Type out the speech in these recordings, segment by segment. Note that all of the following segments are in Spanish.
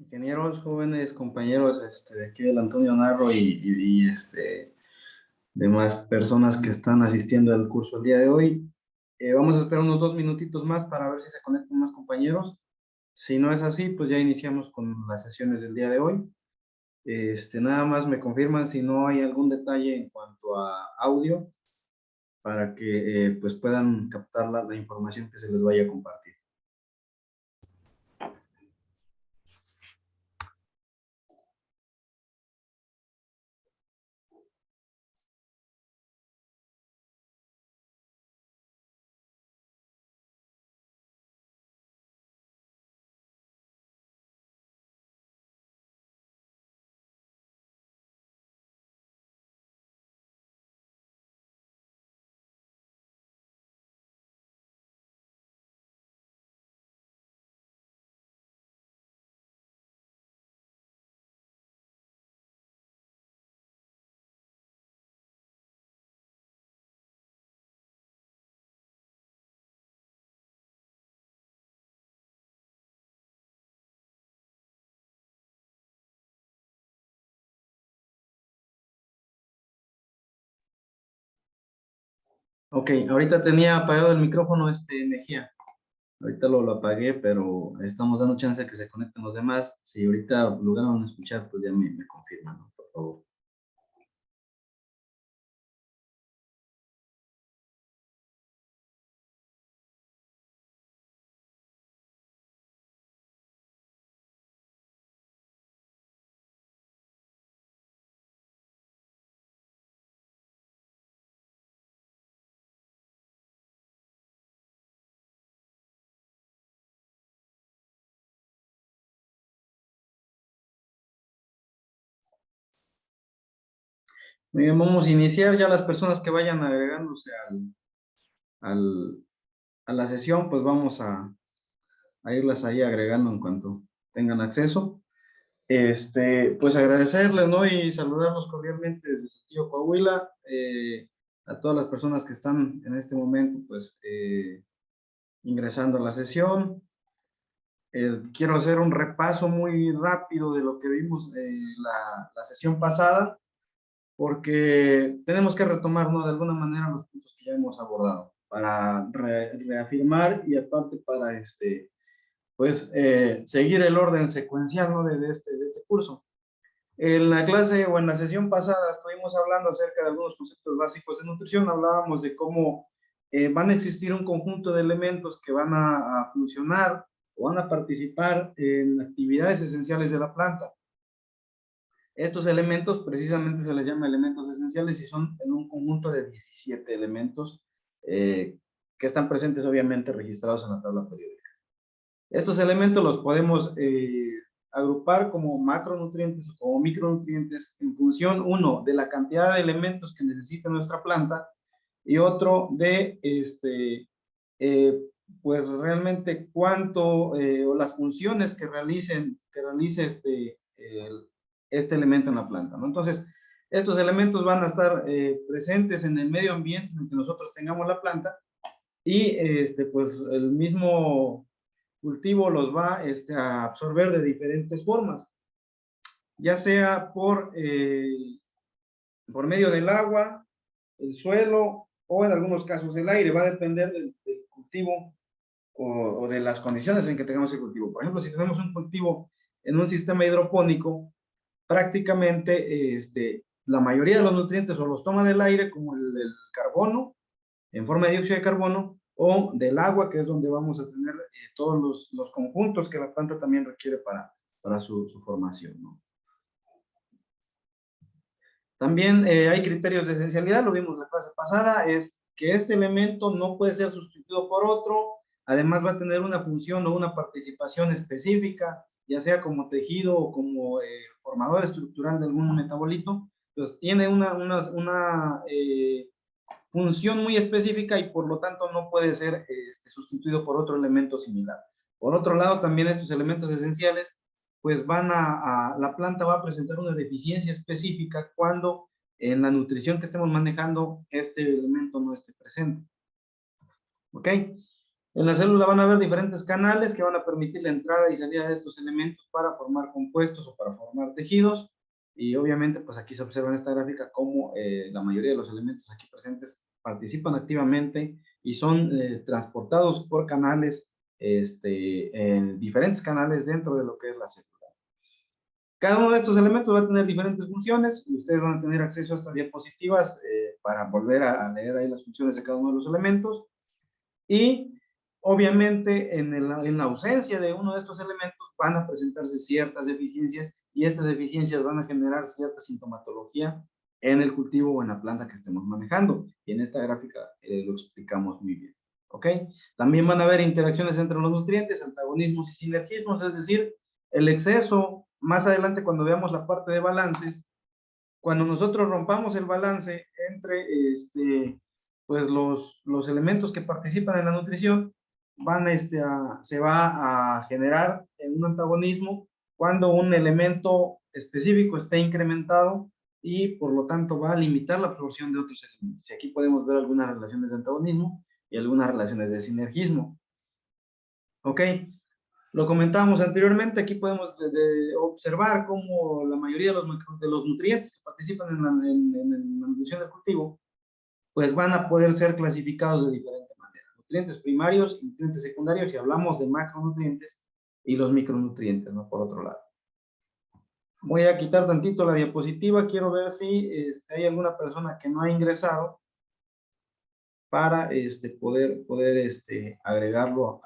Ingenieros, jóvenes, compañeros de aquí del Antonio Narro y demás personas que están asistiendo al curso el día de hoy. Vamos a esperar unos 2 minutitos más para ver si se conectan más compañeros. Si no es así, pues ya iniciamos con las sesiones del día de hoy. Nada más me confirman si no hay algún detalle en cuanto a audio para que pues puedan captar la información que se les vaya a compartir. Ok, ahorita tenía apagado el micrófono Mejía. Ahorita lo apagué, pero estamos dando chance de que se conecten los demás. Si ahorita lograron escuchar, pues ya me confirman, ¿no? Por favor. Muy bien, vamos a iniciar ya las personas que vayan agregándose al, a la sesión, pues vamos a irlas ahí agregando en cuanto tengan acceso. Pues agradecerles, ¿no? Y saludarlos cordialmente desde Saltillo, Coahuila, a todas las personas que están en este momento, pues, ingresando a la sesión. Quiero hacer un repaso muy rápido de lo que vimos la sesión pasada, porque tenemos que retomar, ¿no? De alguna manera los puntos que ya hemos abordado, para reafirmar y aparte para pues, seguir el orden secuencial, ¿no? de este curso. En la clase o en la sesión pasada estuvimos hablando acerca de algunos conceptos básicos de nutrición. Hablábamos de cómo van a existir un conjunto de elementos que van a funcionar o van a participar en actividades esenciales de la planta. Estos elementos precisamente se les llama elementos esenciales y son en un conjunto de 17 elementos que están presentes obviamente registrados en la tabla periódica. Estos elementos los podemos agrupar como macronutrientes o como micronutrientes en función, uno, de la cantidad de elementos que necesita nuestra planta y otro de, pues realmente cuánto, o las funciones que realice este elemento en la planta, ¿no? Entonces, estos elementos van a estar presentes en el medio ambiente en el que nosotros tengamos la planta y, pues, el mismo cultivo los va a absorber de diferentes formas, ya sea por medio del agua, el suelo o en algunos casos el aire. Va a depender del cultivo o de las condiciones en que tengamos el cultivo. Por ejemplo, si tenemos un cultivo en un sistema hidropónico, prácticamente la mayoría de los nutrientes o los toma del aire, como el carbono, en forma de dióxido de carbono, o del agua, que es donde vamos a tener todos los conjuntos que la planta también requiere para su formación, ¿no? También hay criterios de esencialidad, lo vimos la clase pasada, es que este elemento no puede ser sustituido por otro, además va a tener una función o una participación específica, ya sea como tejido o como formador estructural de algún metabolito, pues tiene una función muy específica y por lo tanto no puede ser sustituido por otro elemento similar. Por otro lado, también estos elementos esenciales, pues la planta va a presentar una deficiencia específica cuando en la nutrición que estemos manejando este elemento no esté presente. ¿Ok? En la célula van a haber diferentes canales que van a permitir la entrada y salida de estos elementos para formar compuestos o para formar tejidos. Y obviamente, pues aquí se observa en esta gráfica cómo la mayoría de los elementos aquí presentes participan activamente y son transportados por canales, en diferentes canales dentro de lo que es la célula. Cada uno de estos elementos va a tener diferentes funciones y ustedes van a tener acceso a estas diapositivas para volver a leer ahí las funciones de cada uno de los elementos. Y obviamente en la ausencia de uno de estos elementos van a presentarse ciertas deficiencias y estas deficiencias van a generar cierta sintomatología en el cultivo o en la planta que estemos manejando. Y en esta gráfica lo explicamos muy bien. ¿Ok? También van a haber interacciones entre los nutrientes, antagonismos y sinergismos, es decir, el exceso, más adelante cuando veamos la parte de balances, cuando nosotros rompamos el balance entre pues los elementos que participan en la nutrición, se va a generar un antagonismo cuando un elemento específico esté incrementado y por lo tanto va a limitar la absorción de otros elementos. Y aquí podemos ver algunas relaciones de antagonismo y algunas relaciones de sinergismo. ¿Ok? Lo comentábamos anteriormente, aquí podemos observar cómo la mayoría de los nutrientes que participan en la nutrición del cultivo, pues van a poder ser clasificados de diferente manera. Nutrientes primarios y nutrientes secundarios, si hablamos de macronutrientes y los micronutrientes, ¿no? Por otro lado. Voy a quitar tantito la diapositiva, quiero ver si hay alguna persona que no ha ingresado para poder agregarlo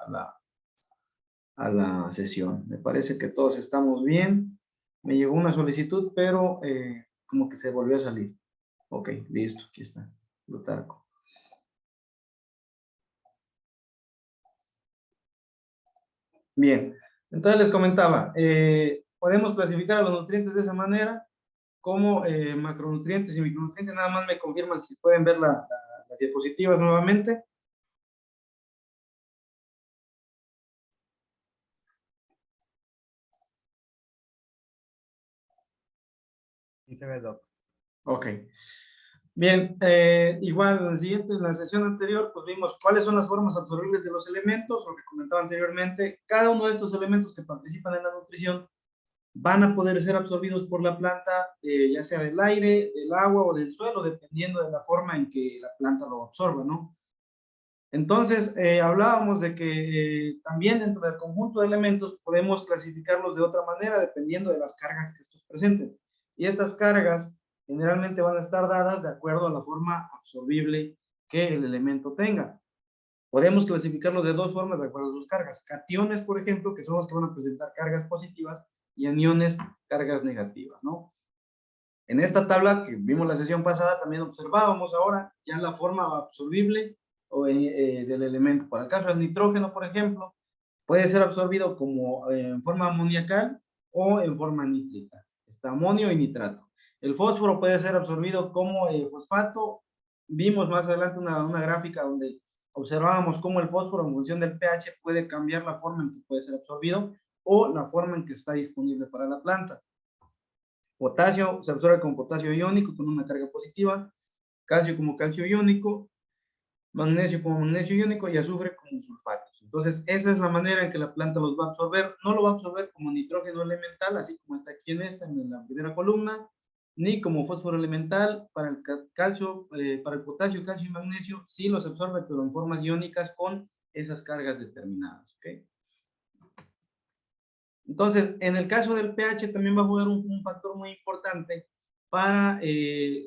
a la sesión. Me parece que todos estamos bien. Me llegó una solicitud, pero como que se volvió a salir. Ok, listo, aquí está. Plutarco. Bien, entonces les comentaba, podemos clasificar a los nutrientes de esa manera, como macronutrientes y micronutrientes. Nada más me confirman si pueden ver las diapositivas nuevamente. Sí se ve, Doc. Ok. Bien, igual en la sesión anterior, pues vimos cuáles son las formas absorbibles de los elementos, lo que comentaba anteriormente. Cada uno de estos elementos que participan en la nutrición van a poder ser absorbidos por la planta, ya sea del aire, del agua o del suelo, dependiendo de la forma en que la planta lo absorba, ¿no? Entonces, hablábamos de que también dentro del conjunto de elementos podemos clasificarlos de otra manera, dependiendo de las cargas que estos presenten. Y estas cargas generalmente van a estar dadas de acuerdo a la forma absorbible que el elemento tenga. Podemos clasificarlo de dos formas de acuerdo a sus cargas. Cationes, por ejemplo, que son los que van a presentar cargas positivas, y aniones, cargas negativas, ¿no? En esta tabla que vimos la sesión pasada, también observábamos ahora ya la forma absorbible del elemento. Para el caso del nitrógeno, por ejemplo, puede ser absorbido como en forma amoniacal o en forma nítrica. Está amonio y nitrato. El fósforo puede ser absorbido como fosfato. Vimos más adelante una gráfica donde observábamos cómo el fósforo en función del pH puede cambiar la forma en que puede ser absorbido o la forma en que está disponible para la planta. Potasio se absorbe como potasio iónico con una carga positiva, calcio como calcio iónico, magnesio como magnesio iónico y azufre como sulfatos. Entonces, esa es la manera en que la planta los va a absorber. No lo va a absorber como nitrógeno elemental, así como está aquí en la primera columna, ni como fósforo elemental. Para el calcio, para el potasio, calcio y magnesio, sí los absorbe, pero en formas iónicas con esas cargas determinadas. ¿Okay? Entonces, en el caso del pH también va a jugar un factor muy importante para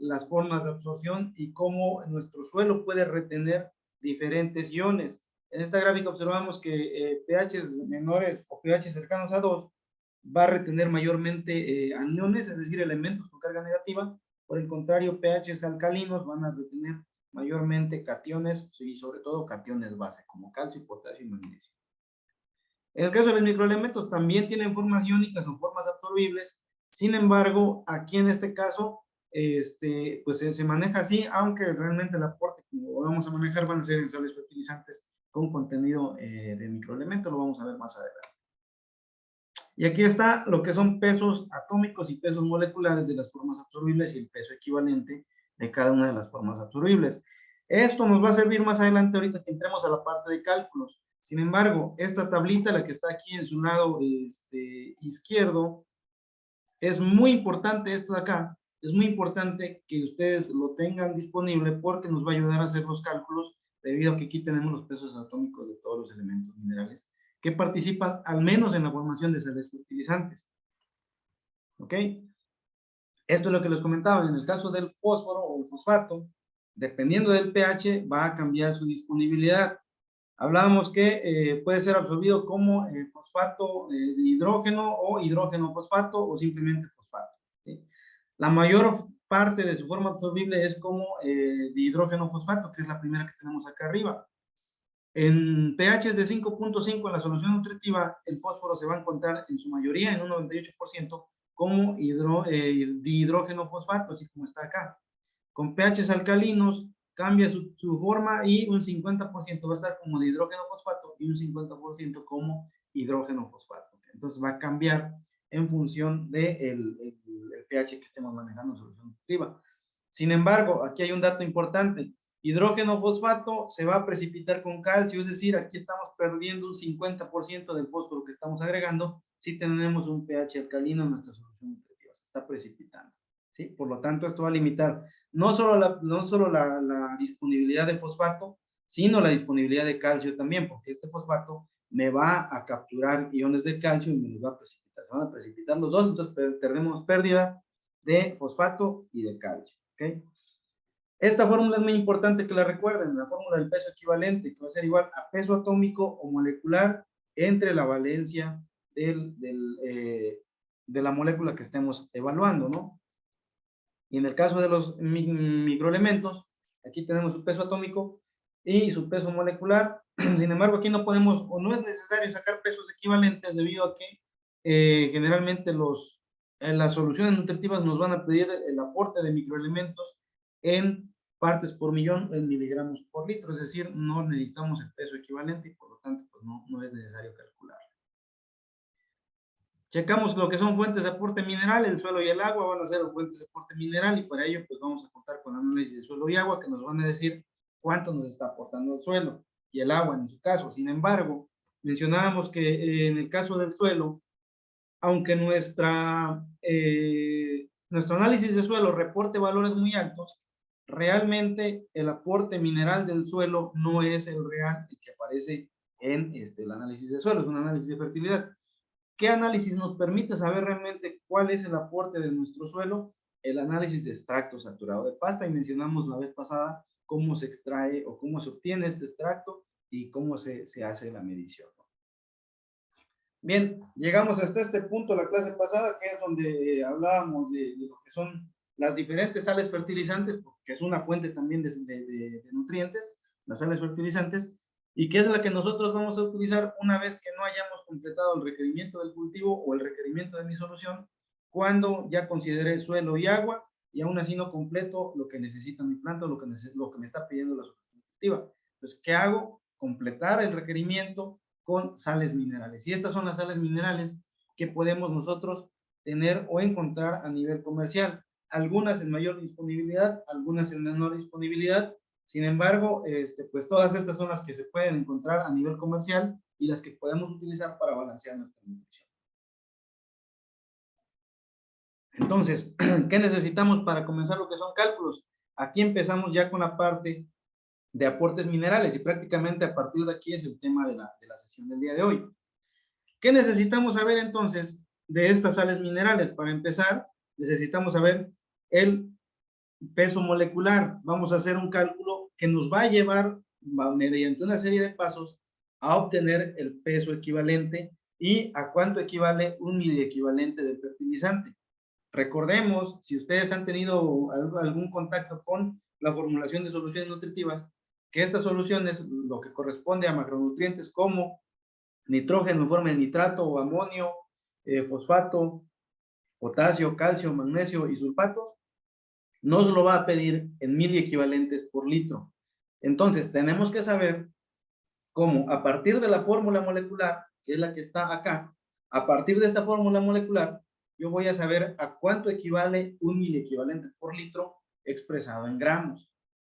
las formas de absorción y cómo nuestro suelo puede retener diferentes iones. En esta gráfica observamos que pHs menores o pH cercanos a 2 va a retener mayormente aniones, es decir, elementos con carga negativa. Por el contrario, pHs alcalinos van a retener mayormente cationes y sobre todo cationes base, como calcio, potasio y magnesio. En el caso de los microelementos también tienen formas iónicas o formas absorbibles. Sin embargo, aquí en este caso, pues se maneja así, aunque realmente el aporte que vamos a manejar van a ser en sales fertilizantes con contenido de microelementos, lo vamos a ver más adelante. Y aquí está lo que son pesos atómicos y pesos moleculares de las formas absorbibles y el peso equivalente de cada una de las formas absorbibles. Esto nos va a servir más adelante ahorita que entremos a la parte de cálculos. Sin embargo, esta tablita, la que está aquí en su lado izquierdo, es muy importante esto de acá, es muy importante que ustedes lo tengan disponible porque nos va a ayudar a hacer los cálculos debido a que aquí tenemos los pesos atómicos de todos los elementos minerales que participan al menos en la formación de sales fertilizantes. ¿Ok? Esto es lo que les comentaba, en el caso del fósforo o el fosfato, dependiendo del pH, va a cambiar su disponibilidad. Hablábamos que puede ser absorbido como fosfato de hidrógeno o hidrógeno fosfato o simplemente fosfato. ¿Sí? La mayor parte de su forma absorbible es como de hidrógeno fosfato, que es la primera que tenemos acá arriba. En pHs de 5.5 en la solución nutritiva, el fósforo se va a encontrar en su mayoría, en un 98%, como dihidrógeno fosfato, así como está acá. Con pHs alcalinos, cambia su forma y un 50% va a estar como dihidrógeno fosfato y un 50% como hidrógeno fosfato. Entonces va a cambiar en función del pH que estemos manejando en solución nutritiva. Sin embargo, aquí hay un dato importante. Hidrógeno fosfato se va a precipitar con calcio, es decir, aquí estamos perdiendo un 50% del fósforo que estamos agregando si tenemos un pH alcalino en nuestra solución nutritiva. Se está precipitando. ¿Sí? Por lo tanto, esto va a limitar no solo la disponibilidad de fosfato, sino la disponibilidad de calcio también, porque este fosfato me va a capturar iones de calcio y me los va a precipitar. Se van a precipitar los dos, entonces tenemos pérdida de fosfato y de calcio. ¿Okay? Esta fórmula es muy importante que la recuerden, la fórmula del peso equivalente, que va a ser igual a peso atómico o molecular entre la valencia de la molécula que estemos evaluando, ¿no? Y en el caso de los microelementos, aquí tenemos su peso atómico y su peso molecular. Sin embargo, aquí no podemos o no es necesario sacar pesos equivalentes debido a que generalmente las soluciones nutritivas nos van a pedir el aporte de microelementos en partes por millón en miligramos por litro, es decir, no necesitamos el peso equivalente y por lo tanto pues no es necesario calcular. Checamos lo que son fuentes de aporte mineral, el suelo y el agua van a ser fuentes de aporte mineral y para ello pues vamos a contar con análisis de suelo y agua que nos van a decir cuánto nos está aportando el suelo y el agua en su caso. Sin embargo, mencionábamos que en el caso del suelo, aunque nuestro análisis de suelo reporte valores muy altos, realmente el aporte mineral del suelo no es el real el que aparece en el análisis de suelo, es un análisis de fertilidad. ¿Qué análisis nos permite saber realmente cuál es el aporte de nuestro suelo? El análisis de extracto saturado de pasta, y mencionamos la vez pasada cómo se extrae o cómo se obtiene este extracto y cómo se hace la medición. Bien, llegamos hasta este punto de la clase pasada, que es donde hablábamos de lo que son las diferentes sales fertilizantes, que es una fuente también de nutrientes, las sales fertilizantes, y que es la que nosotros vamos a utilizar una vez que no hayamos completado el requerimiento del cultivo o el requerimiento de mi solución, cuando ya consideré suelo y agua, y aún así no completo lo que necesita mi planta o lo que me está pidiendo la solución nutritiva. Entonces, ¿qué hago? Completar el requerimiento con sales minerales. Y estas son las sales minerales que podemos nosotros tener o encontrar a nivel comercial. Algunas en mayor disponibilidad, algunas en menor disponibilidad. Sin embargo, pues todas estas son las que se pueden encontrar a nivel comercial y las que podemos utilizar para balancear nuestra nutrición. Entonces, ¿qué necesitamos para comenzar lo que son cálculos? Aquí empezamos ya con la parte de aportes minerales y prácticamente a partir de aquí es el tema de la sesión del día de hoy. ¿Qué necesitamos saber entonces de estas sales minerales? Para empezar, necesitamos saber el peso molecular. Vamos a hacer un cálculo que nos va a llevar mediante una serie de pasos a obtener el peso equivalente y a cuánto equivale un miliequivalente del fertilizante. Recordemos, si ustedes han tenido algún contacto con la formulación de soluciones nutritivas, que estas soluciones, lo que corresponde a macronutrientes como nitrógeno en forma de nitrato o amonio, fosfato, potasio, calcio, magnesio y sulfato, nos lo va a pedir en miliequivalentes por litro. Entonces, tenemos que saber cómo, a partir de la fórmula molecular, que es la que está acá, a partir de esta fórmula molecular, yo voy a saber a cuánto equivale un miliequivalente por litro expresado en gramos.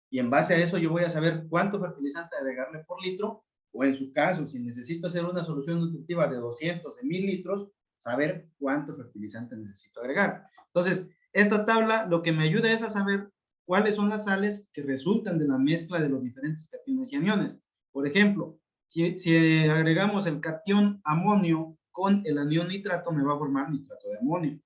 Y en base a eso yo voy a saber cuánto fertilizante agregarle por litro o en su caso, si necesito hacer una solución nutritiva de 200, de 1000 litros, saber cuánto fertilizante necesito agregar. Entonces, esta tabla lo que me ayuda es a saber cuáles son las sales que resultan de la mezcla de los diferentes cationes y aniones. Por ejemplo, si agregamos el cation amonio con el anión nitrato, me va a formar nitrato de amonio.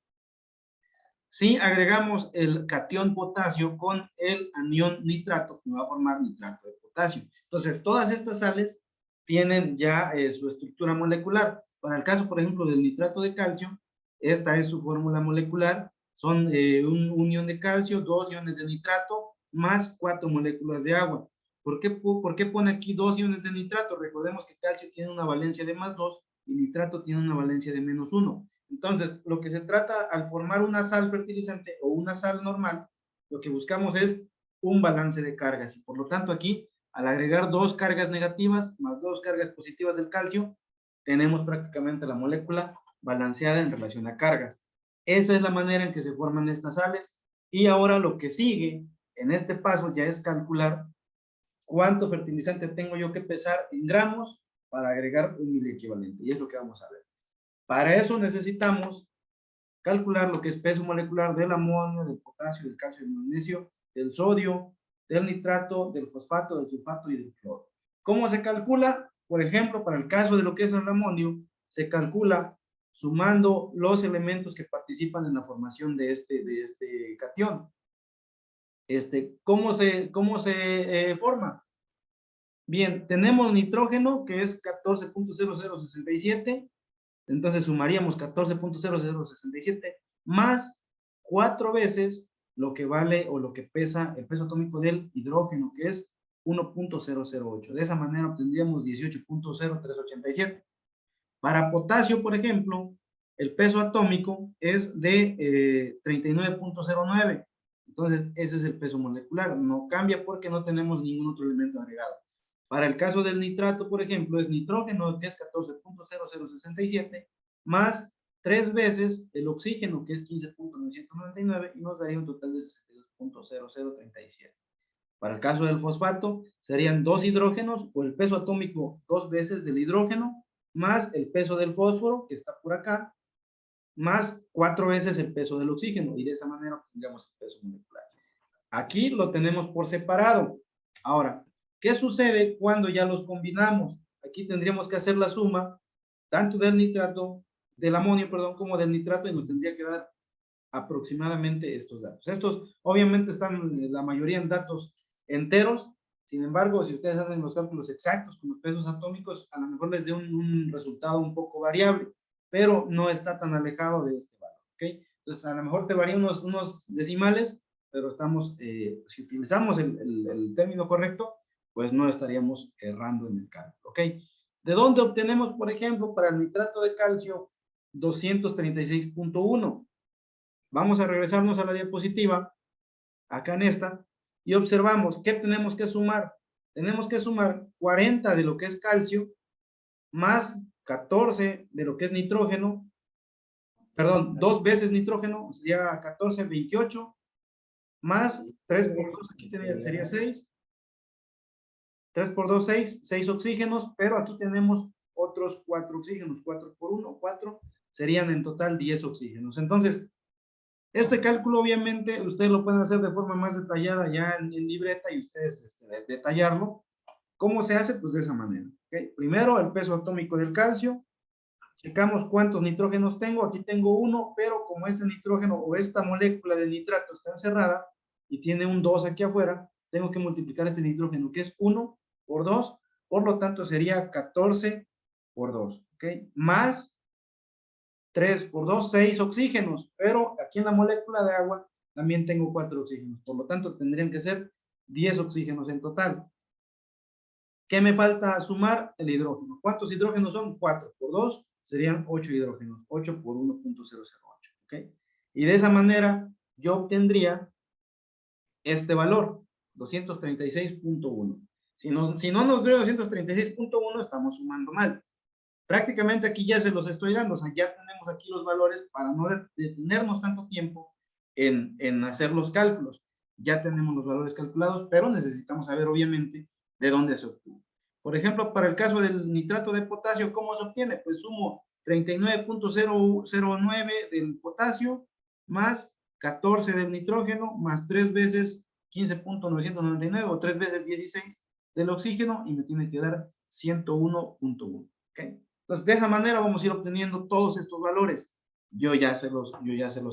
Si agregamos el cation potasio con el anión nitrato, me va a formar nitrato de potasio. Entonces, todas estas sales tienen ya su estructura molecular. Para el caso, por ejemplo, del nitrato de calcio, esta es su fórmula molecular. Son un ion de calcio, 2 iones de nitrato, más 4 moléculas de agua. ¿Por qué pone aquí 2 iones de nitrato? Recordemos que calcio tiene una valencia de +2 y nitrato tiene una valencia de -1. Entonces, lo que se trata al formar una sal fertilizante o una sal normal, lo que buscamos es un balance de cargas. Y por lo tanto, aquí, al agregar 2 cargas negativas más 2 cargas positivas del calcio, tenemos prácticamente la molécula balanceada en relación a cargas. Esa es la manera en que se forman estas sales. Y ahora lo que sigue en este paso ya es calcular cuánto fertilizante tengo yo que pesar en gramos para agregar un miliequivalente. Y es lo que vamos a ver. Para eso necesitamos calcular lo que es peso molecular del amonio, del potasio, del calcio, del magnesio, del sodio, del nitrato, del fosfato, del sulfato y del cloro. ¿Cómo se calcula? Por ejemplo, para el caso de lo que es el amonio, se calcula sumando los elementos que participan en la formación de este catión. ¿Cómo se forma? Bien, tenemos nitrógeno, que es 14.0067, entonces sumaríamos 14.0067 más 4 veces lo que vale o lo que pesa el peso atómico del hidrógeno, que es 1.008. De esa manera obtendríamos 18.0387. Para potasio, por ejemplo, el peso atómico es de 39.09. Entonces, ese es el peso molecular. No cambia porque no tenemos ningún otro elemento agregado. Para el caso del nitrato, por ejemplo, es nitrógeno, que es 14.0067, más 3 veces el oxígeno, que es 15.999, y nos daría un total de 62.0037. Para el caso del fosfato, serían 2 hidrógenos, o el peso atómico 2 veces del hidrógeno, más el peso del fósforo, que está por acá, más 4 veces el peso del oxígeno, y de esa manera obtendríamos el peso molecular. Aquí lo tenemos por separado. Ahora, ¿qué sucede cuando ya los combinamos? Aquí tendríamos que hacer la suma, tanto del nitrato, del amonio, perdón, como del nitrato, y nos tendría que dar aproximadamente estos datos. Estos obviamente están la mayoría en datos enteros. Sin embargo, si ustedes hacen los cálculos exactos con los pesos atómicos, a lo mejor les dé un resultado un poco variable, pero no está tan alejado de este valor, ¿ok? Entonces, a lo mejor te varía unos decimales, pero estamos, si utilizamos el término correcto, pues no estaríamos errando en el cálculo, ¿ok? ¿De dónde obtenemos, por ejemplo, para el nitrato de calcio 236.1? Vamos a regresarnos a la diapositiva, acá en esta, y observamos qué tenemos que sumar. Tenemos que sumar 40 de lo que es calcio, más 14 de lo que es nitrógeno, perdón, 2 veces nitrógeno, sería 14, 28, más 3 por 2, aquí sería 6, 3 por 2, 6 oxígenos, pero aquí tenemos otros 4 oxígenos, 4 por 1, 4, serían en total 10 oxígenos. Entonces, este cálculo, obviamente, ustedes lo pueden hacer de forma más detallada ya en libreta y ustedes detallarlo. ¿Cómo se hace? Pues de esa manera. ¿Okay? Primero, el peso atómico del calcio. Checamos cuántos nitrógenos tengo. Aquí tengo 1, pero como este nitrógeno o esta molécula de nitrato está encerrada y tiene un 2 aquí afuera, tengo que multiplicar este nitrógeno, que es 1 por 2. Por lo tanto, sería 14 por 2. ¿Ok? Más 3 por 2, 6 oxígenos, pero aquí en la molécula de agua también tengo 4 oxígenos, por lo tanto tendrían que ser 10 oxígenos en total. ¿Qué me falta sumar? El hidrógeno. ¿Cuántos hidrógenos son? 4 por 2 serían 8 hidrógenos, 8 por 1.008, ¿ok? Y de esa manera yo obtendría este valor, 236.1. Si no nos dio 236.1, estamos sumando mal. Prácticamente aquí ya se los estoy dando, o sea, ya tenemos aquí los valores para no detenernos tanto tiempo en hacer los cálculos. Ya tenemos los valores calculados, pero necesitamos saber, obviamente, de dónde se obtuvo. Por ejemplo, para el caso del nitrato de potasio, ¿cómo se obtiene? Pues sumo 39.009 del potasio más 14 del nitrógeno más 3 veces 15.999 o 3 veces 16 del oxígeno y me tiene que dar 101.1. ¿Okay? Entonces, de esa manera vamos a ir obteniendo todos estos valores. Yo ya se los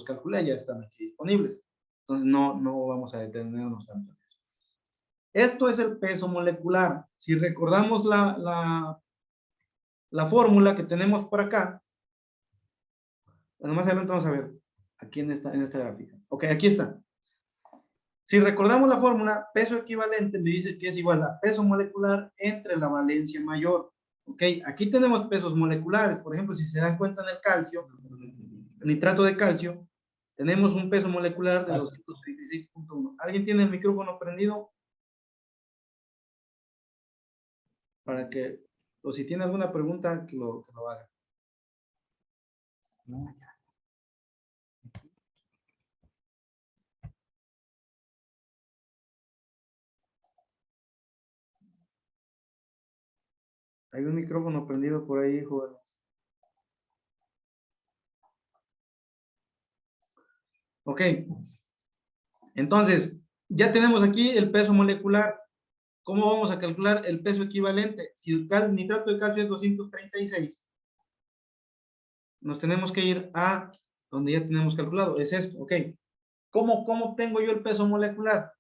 calculé, ya están aquí disponibles. Entonces, no vamos a detenernos tanto en eso. Esto es el peso molecular. Si recordamos la fórmula que tenemos por acá, bueno, más adelante vamos a ver aquí en esta gráfica. Ok, aquí está. Si recordamos la fórmula, peso equivalente me dice que es igual a peso molecular entre la valencia mayor. Ok, aquí tenemos pesos moleculares. Por ejemplo, si se dan cuenta en el calcio, el nitrato de calcio, tenemos un peso molecular de 236.1. ¿Alguien tiene el micrófono prendido? Para que, o si tiene alguna pregunta, que lo haga. Hay un micrófono prendido por ahí, jóvenes. Ok. Entonces, ya tenemos aquí el peso molecular. ¿Cómo vamos a calcular el peso equivalente? Si el nitrato de calcio es 236, nos tenemos que ir a donde ya tenemos calculado. Es esto, ok. ¿Cómo obtengo yo el peso molecular?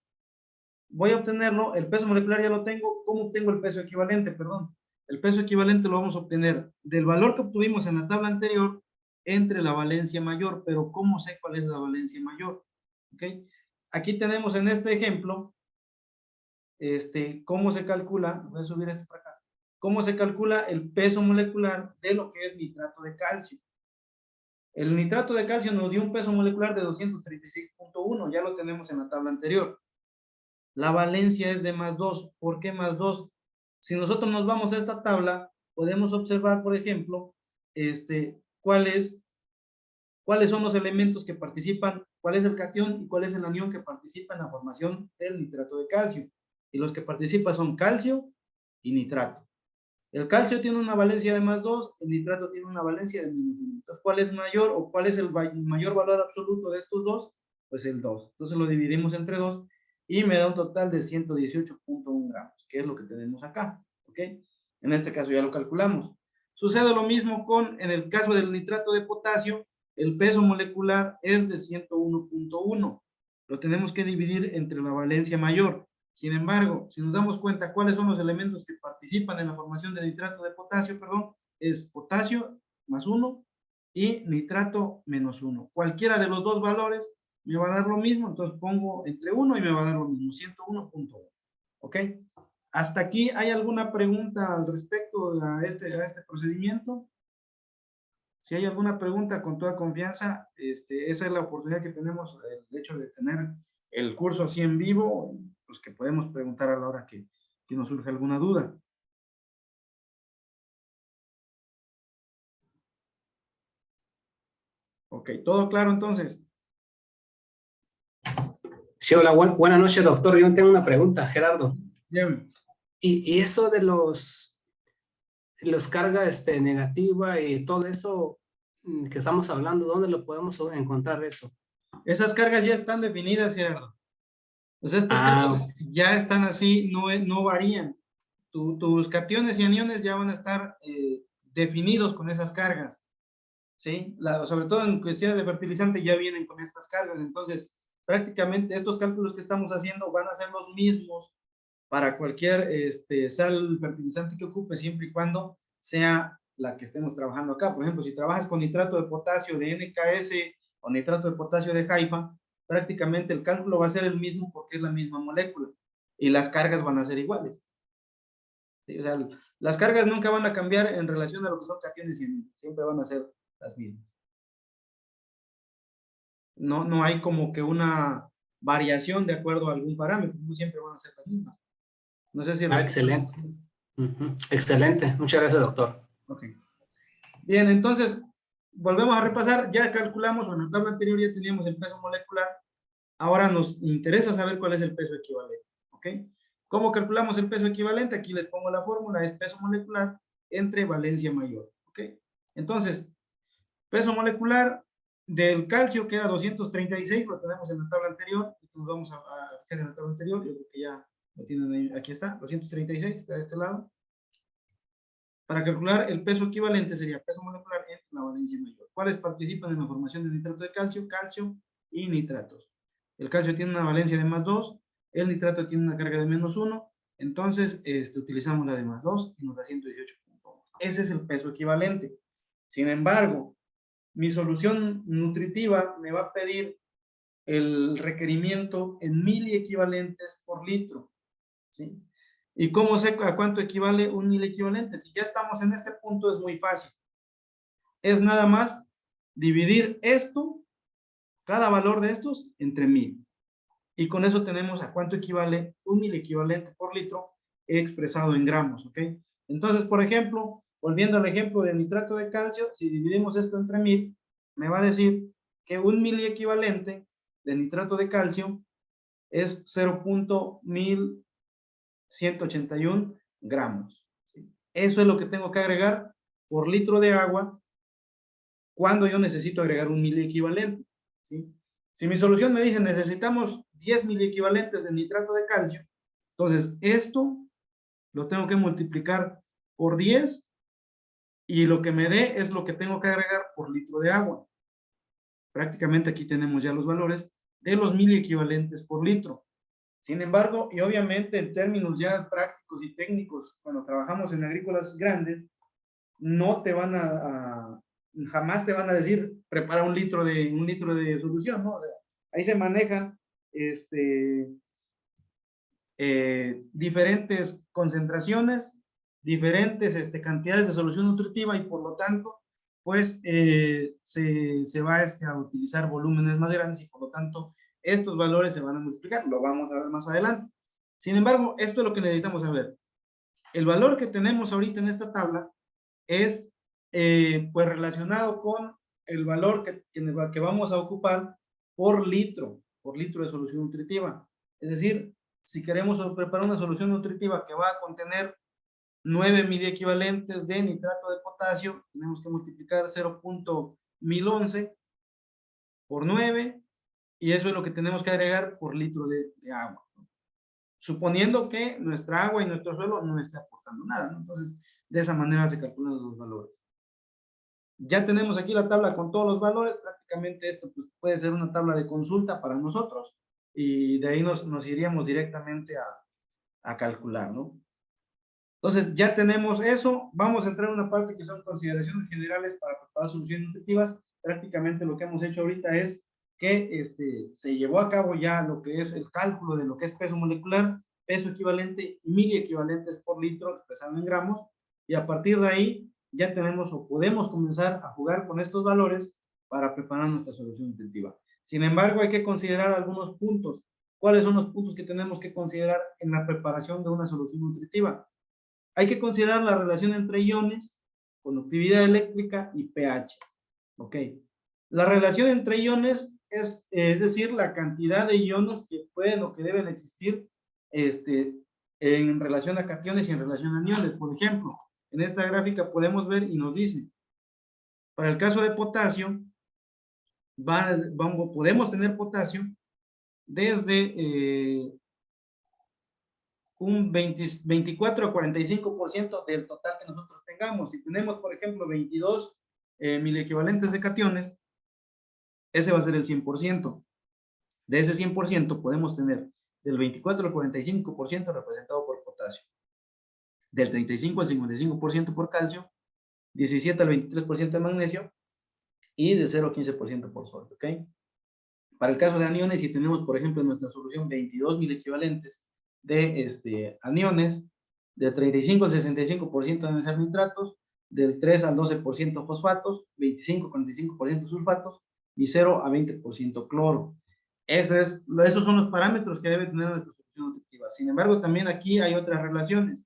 Voy a obtenerlo, el peso molecular ya lo tengo. ¿Cómo obtengo el peso equivalente? Perdón. El peso equivalente lo vamos a obtener del valor que obtuvimos en la tabla anterior entre la valencia mayor. Pero ¿cómo sé cuál es la valencia mayor? ¿Ok? Aquí tenemos en este ejemplo, ¿cómo se calcula? Voy a subir esto para acá. ¿Cómo se calcula el peso molecular de lo que es nitrato de calcio? El nitrato de calcio nos dio un peso molecular de 236.1, ya lo tenemos en la tabla anterior. La valencia es de más 2. ¿Por qué más 2? Si nosotros nos vamos a esta tabla, podemos observar, por ejemplo, cuáles son los elementos que participan, cuál es el catión y cuál es el anión que participa en la formación del nitrato de calcio. Y los que participan son calcio y nitrato. El calcio tiene una valencia de más 2, el nitrato tiene una valencia de menos 1. Entonces, ¿cuál es mayor o cuál es el mayor valor absoluto de estos dos? Pues el 2. Entonces lo dividimos entre 2 y me da un total de 118.1 gramos, que es lo que tenemos acá. ¿Ok? En este caso ya lo calculamos. Sucede lo mismo en el caso del nitrato de potasio, el peso molecular es de 101.1. Lo tenemos que dividir entre la valencia mayor. Sin embargo, si nos damos cuenta cuáles son los elementos que participan en la formación de nitrato de potasio, es potasio más 1 y nitrato menos 1. Cualquiera de los dos valores me va a dar lo mismo, entonces pongo entre 1 y me va a dar lo mismo, 101.1. ¿Ok? ¿Hasta aquí hay alguna pregunta al respecto a este procedimiento? Si hay alguna pregunta, con toda confianza, esa es la oportunidad que tenemos, el hecho de tener el curso así en vivo, pues que podemos preguntar a la hora que nos surja alguna duda. Ok, ¿todo claro entonces? Sí, hola, buenas noches, doctor. Yo tengo una pregunta, Gerardo. Bien. Y eso de los carga negativa y todo eso que estamos hablando, ¿dónde lo podemos encontrar eso? Esas cargas ya están definidas, Gerardo. Pues estas cargas ya están así, no varían. Tus cationes y aniones ya van a estar definidos con esas cargas. ¿Sí? Sobre todo en cuestiones de fertilizante ya vienen con estas cargas. Entonces, prácticamente estos cálculos que estamos haciendo van a ser los mismos para cualquier sal fertilizante que ocupe, siempre y cuando sea la que estemos trabajando acá. Por ejemplo, si trabajas con nitrato de potasio de NKS o nitrato de potasio de Haifa, prácticamente el cálculo va a ser el mismo porque es la misma molécula y las cargas van a ser iguales. ¿Sí? O sea, las cargas nunca van a cambiar en relación a lo que son cationes y aniones, siempre van a ser las mismas. No hay como que una variación de acuerdo a algún parámetro, no siempre van a ser las mismas. No sé si... excelente. Excelente. Muchas gracias, doctor. Ok. Bien, entonces, volvemos a repasar. Ya calculamos, o en la tabla anterior ya teníamos el peso molecular. Ahora nos interesa saber cuál es el peso equivalente. ¿Ok? ¿Cómo calculamos el peso equivalente? Aquí les pongo la fórmula, es peso molecular entre valencia mayor, ¿ok? Entonces, peso molecular del calcio, que era 236, lo tenemos en la tabla anterior, nos vamos a hacer en la tabla anterior, yo creo que ya lo tienen ahí, aquí está, 236, está de este lado. Para calcular el peso equivalente sería peso molecular entre la valencia mayor. ¿Cuáles participan en la formación de nitrato de calcio? Calcio y nitratos. El calcio tiene una valencia de +2, el nitrato tiene una carga de -1, entonces utilizamos la de +2 y nos da 118.1. Ese es el peso equivalente. Sin embargo, mi solución nutritiva me va a pedir el requerimiento en miliequivalentes por litro, ¿sí? ¿Y cómo sé a cuánto equivale un miliequivalente? Si ya estamos en este punto es muy fácil. Es nada más dividir esto, cada valor de estos, entre 1000. Y con eso tenemos a cuánto equivale un miliequivalente por litro expresado en gramos, ¿ok? Entonces, por ejemplo, volviendo al ejemplo de nitrato de calcio, si dividimos esto entre 1000, me va a decir que un miliequivalente de nitrato de calcio es 0.1181 gramos. ¿Sí? Eso es lo que tengo que agregar por litro de agua cuando yo necesito agregar un miliequivalente. ¿Sí? Si mi solución me dice necesitamos 10 miliequivalentes de nitrato de calcio, entonces esto lo tengo que multiplicar por 10 y lo que me dé es lo que tengo que agregar por litro de agua. Prácticamente aquí tenemos ya los valores de los miliequivalentes por litro. Sin embargo, y obviamente en términos ya prácticos y técnicos, cuando trabajamos en agrícolas grandes, no te van jamás te van a decir, prepara un litro de solución, ¿no? O sea, ahí se manejan diferentes concentraciones, diferentes cantidades de solución nutritiva y por lo tanto, pues se va a utilizar volúmenes más grandes y por lo tanto estos valores se van a multiplicar, lo vamos a ver más adelante. Sin embargo, esto es lo que necesitamos saber. El valor que tenemos ahorita en esta tabla es pues relacionado con el valor que vamos a ocupar por litro de solución nutritiva. Es decir, si queremos preparar una solución nutritiva que va a contener 9 miliequivalentes de nitrato de potasio, tenemos que multiplicar 0.1011 por 9 y eso es lo que tenemos que agregar por litro de agua. Suponiendo que nuestra agua y nuestro suelo no esté aportando nada, ¿no? Entonces, de esa manera se calculan los valores. Ya tenemos aquí la tabla con todos los valores, prácticamente esto pues, puede ser una tabla de consulta para nosotros y de ahí nos iríamos directamente a calcular, ¿no? Entonces, ya tenemos eso, vamos a entrar en una parte que son consideraciones generales para preparar soluciones nutritivas. Prácticamente lo que hemos hecho ahorita es que se llevó a cabo ya lo que es el cálculo de lo que es peso molecular, peso equivalente y miliequivalentes por litro expresado en gramos, y a partir de ahí ya tenemos o podemos comenzar a jugar con estos valores para preparar nuestra solución nutritiva. Sin embargo, hay que considerar algunos puntos. ¿Cuáles son los puntos que tenemos que considerar en la preparación de una solución nutritiva? Hay que considerar la relación entre iones, conductividad eléctrica y pH. ¿Ok? La relación entre iones es decir, la cantidad de iones que pueden o que deben existir en relación a cationes y en relación a aniones. Por ejemplo, en esta gráfica podemos ver y nos dice, para el caso de potasio, podemos tener potasio desde un 24 a 45% del total que nosotros tengamos. Si tenemos, por ejemplo, 22 miliequivalentes de cationes, ese va a ser el 100%. De ese 100% podemos tener del 24 al 45% representado por potasio, del 35 al 55% por calcio, 17 al 23% de magnesio y de 0 a 15% por sodio, ¿ok? Para el caso de aniones, si tenemos, por ejemplo, en nuestra solución 22 miliequivalentes de aniones, del 35 al 65% deben ser nitratos, del 3 al 12% fosfatos, 25 al 45% sulfatos y 0 a 20% cloro. Esos son los parámetros que debe tener nuestra solución nutritiva. Sin embargo, también aquí hay otras relaciones.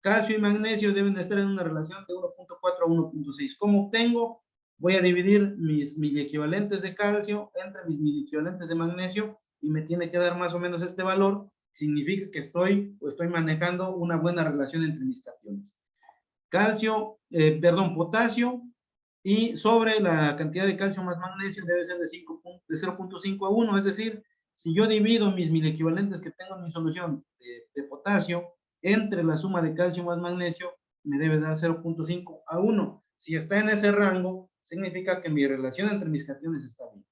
Calcio y magnesio deben estar en una relación de 1.4 a 1.6. ¿Cómo obtengo? Voy a dividir mis equivalentes de calcio entre mis equivalentes de magnesio y me tiene que dar más o menos este valor significa que estoy manejando una buena relación entre mis cationes. Potasio, y sobre la cantidad de calcio más magnesio debe ser de 0.5 a 1, es decir, si yo divido mis equivalentes que tengo en mi solución de potasio entre la suma de calcio más magnesio, me debe dar 0.5 a 1. Si está en ese rango, significa que mi relación entre mis cationes está bien.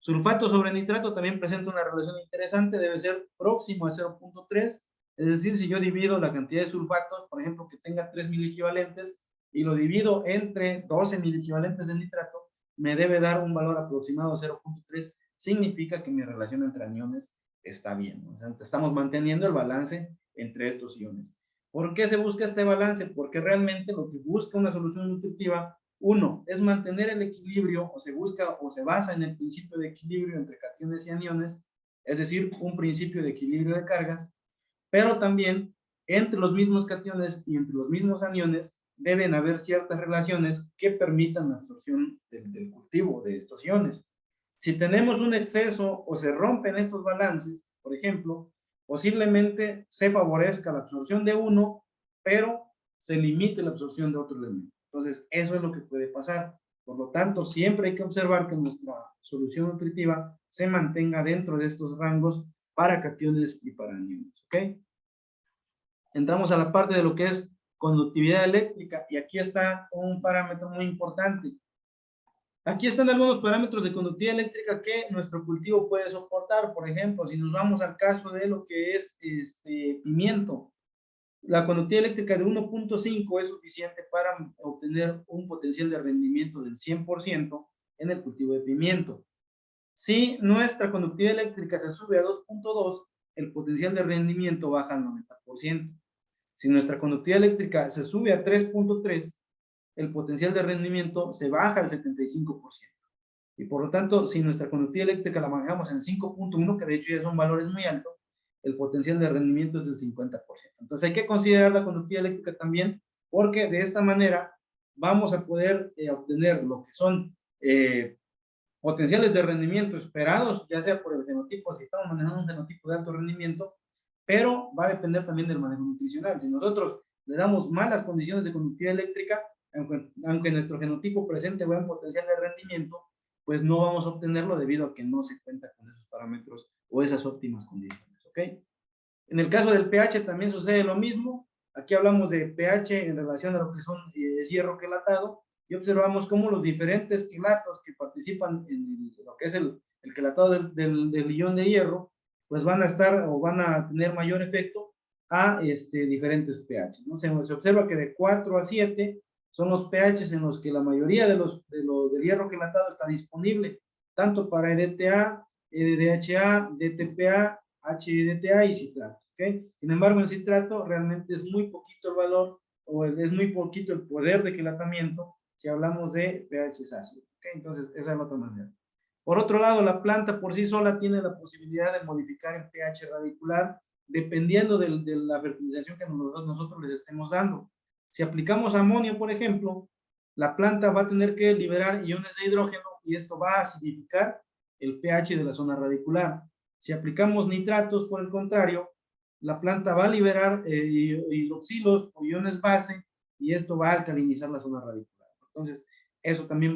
Sulfato sobre nitrato también presenta una relación interesante, debe ser próximo a 0.3, es decir, si yo divido la cantidad de sulfatos, por ejemplo, que tenga 3.000 equivalentes, y lo divido entre 12.000 equivalentes de nitrato, me debe dar un valor aproximado de 0.3, significa que mi relación entre aniones está bien, ¿no? O sea, estamos manteniendo el balance entre estos iones. ¿Por qué se busca este balance? Porque realmente lo que busca una solución nutritiva, uno, es mantener el equilibrio, o se busca, o se basa en el principio de equilibrio entre cationes y aniones, es decir, un principio de equilibrio de cargas, pero también entre los mismos cationes y entre los mismos aniones deben haber ciertas relaciones que permitan la absorción del cultivo de estos iones. Si tenemos un exceso o se rompen estos balances, por ejemplo, posiblemente se favorezca la absorción de uno, pero se limite la absorción de otro elemento. Entonces, eso es lo que puede pasar. Por lo tanto, siempre hay que observar que nuestra solución nutritiva se mantenga dentro de estos rangos para cationes y para aniones, ¿ok? Entramos a la parte de lo que es conductividad eléctrica, y aquí está un parámetro muy importante. Aquí están algunos parámetros de conductividad eléctrica que nuestro cultivo puede soportar. Por ejemplo, si nos vamos al caso de lo que es pimiento, la conductividad eléctrica de 1.5 es suficiente para obtener un potencial de rendimiento del 100% en el cultivo de pimiento. Si nuestra conductividad eléctrica se sube a 2.2, el potencial de rendimiento baja al 90%. Si nuestra conductividad eléctrica se sube a 3.3, el potencial de rendimiento se baja al 75%. Y por lo tanto, si nuestra conductividad eléctrica la manejamos en 5.1, que de hecho ya son valores muy altos, el potencial de rendimiento es del 50%. Entonces hay que considerar la conductividad eléctrica también, porque de esta manera vamos a poder obtener lo que son potenciales de rendimiento esperados, ya sea por el fenotipo, si estamos manejando un fenotipo de alto rendimiento, pero va a depender también del manejo nutricional. Si nosotros le damos malas condiciones de conductividad eléctrica, aunque nuestro genotipo presente buen potencial de rendimiento, pues no vamos a obtenerlo debido a que no se cuenta con esos parámetros o esas óptimas condiciones, ¿ok? En el caso del pH también sucede lo mismo. Aquí hablamos de pH en relación a lo que son hierro quelatado, y observamos cómo los diferentes quelatos que participan en lo que es el quelatado del ion de hierro, pues van a estar o van a tener mayor efecto a diferentes pH, ¿no? Se observa que de 4 a 7 son los pHs en los que la mayoría del hierro quelatado está disponible, tanto para EDTA, EDHA, DTPA, HDTA y citrato, ¿ok? Sin embargo, en citrato realmente es muy poquito el valor, o es muy poquito el poder de quelatamiento si hablamos de pHs ácidos, ¿ok? Entonces, esa es la otra manera. Por otro lado, la planta por sí sola tiene la posibilidad de modificar el pH radicular dependiendo de la fertilización que nosotros les estemos dando. Si aplicamos amonio, por ejemplo, la planta va a tener que liberar iones de hidrógeno y esto va a acidificar el pH de la zona radicular. Si aplicamos nitratos, por el contrario, la planta va a liberar hidroxilos o iones base y esto va a alcalinizar la zona radicular. Entonces, eso también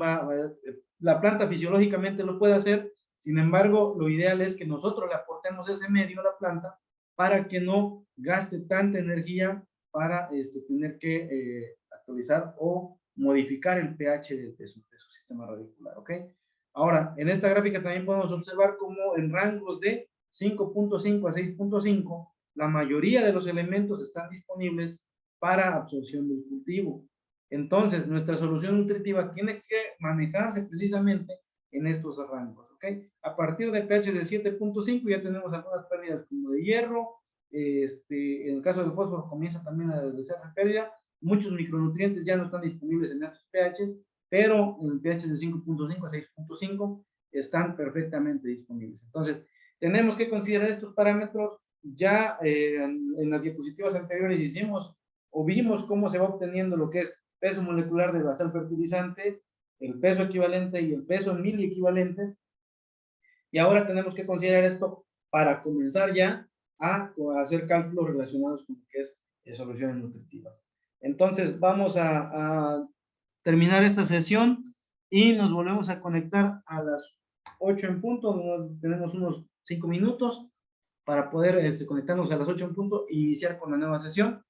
la planta fisiológicamente lo puede hacer, sin embargo, lo ideal es que nosotros le aportemos ese medio a la planta para que no gaste tanta energía para tener que actualizar o modificar el pH de su sistema radicular, ¿ok? Ahora, en esta gráfica también podemos observar cómo en rangos de 5.5 a 6.5, la mayoría de los elementos están disponibles para absorción del cultivo. Entonces, nuestra solución nutritiva tiene que manejarse precisamente en estos rangos, ¿ok? A partir de pH de 7.5 ya tenemos algunas pérdidas como de hierro, en el caso del fósforo comienza también a deshacerse pérdida, muchos micronutrientes ya no están disponibles en estos pHs, pero en el pH de 5.5 a 6.5 están perfectamente disponibles. Entonces, tenemos que considerar estos parámetros. Ya en las diapositivas anteriores hicimos o vimos cómo se va obteniendo lo que es peso molecular de la sal fertilizante, el peso equivalente y el peso en miliequivalentes. Y ahora tenemos que considerar esto para comenzar ya a hacer cálculos relacionados con lo que es soluciones nutritivas. Entonces, vamos a terminar esta sesión y nos volvemos a conectar a las 8 en punto. Tenemos unos 5 minutos para poder conectarnos a las 8 en punto e iniciar con la nueva sesión.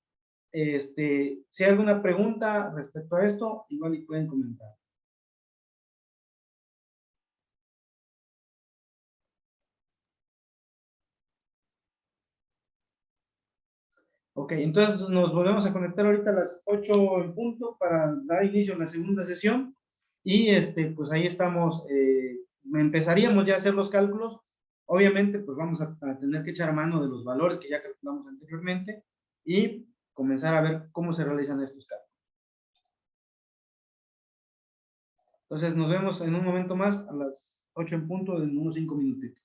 Si hay alguna pregunta respecto a esto, igual y pueden comentar. Ok, entonces nos volvemos a conectar ahorita a las 8 en punto para dar inicio a la segunda sesión y pues ahí estamos, empezaríamos ya a hacer los cálculos. Obviamente pues vamos a tener que echar mano de los valores que ya calculamos anteriormente y comenzar a ver cómo se realizan estos cálculos. Entonces nos vemos en un momento más a las 8 en punto, en unos 5 minutitos.